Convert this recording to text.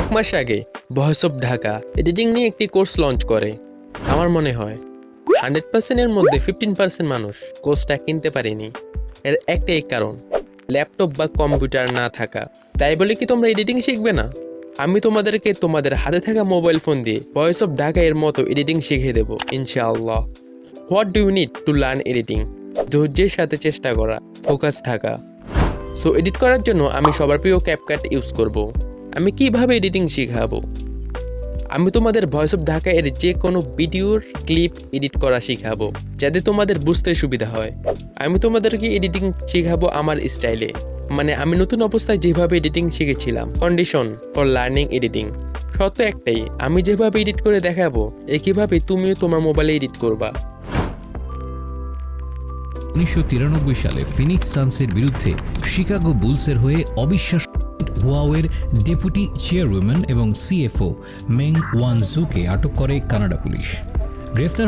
এক মাস আগে voice of Dhaka editing নিয়ে একটি কোর্স লঞ্চ করে। আমার মনে হয় 100%-এর মধ্যে 15% মানুষ কোর্সটা কিনতে পারেনি। এর একটাই কারণ, ল্যাপটপ বা কম্পিউটার না থাকা। তাই বলে কি তোমরা এডিটিং শিখবে না? আমি তোমাদেরকে তোমাদের হাতে থাকা মোবাইল ফোন দিয়ে ভয়েস অফ ঢাকা এর মতো এডিটিং শিখিয়ে দেবো ইনশাআল্লাহ। What do you need to learn editing? ধৈর্যের সাথে চেষ্টা করা, ফোকাস থাকা। সো এডিট করার জন্য আমি সবার প্রিয় ক্যাপকাট ইউজ করব। আমি কিভাবে এডিটিং শিখাবো? আমি তোমাদের ভয়েস অফ ঢাকা এর যে কোনো ভিডিওর ক্লিপ এডিট করা শিখাবো, যাতে তোমাদের বুঝতে সুবিধা হয়। আমি তোমাদেরকে এডিটিং শিখাবো আমার স্টাইলে, মানে আমি নতুন অবস্থায় যেভাবে এডিটিং শিখেছিলাম। কন্ডিশন ফর লার্নিং এডিটিং সত্য একটাই, আমি যেভাবে এডিট করে দেখাবো একইভাবে তুমিও তোমার মোবাইলে এডিট করবা। 1993 সালে ফিনিক্স সানসের বিরুদ্ধে শিকাগো বুলসের হয়ে অবিশ্বাস্য হুয়াওয়ের ডেপুটি চেয়ারম্যান এবং সিএফও মেং ওয়ানজুকে আটক করে কানাডা পুলিশ। গ্রেফতার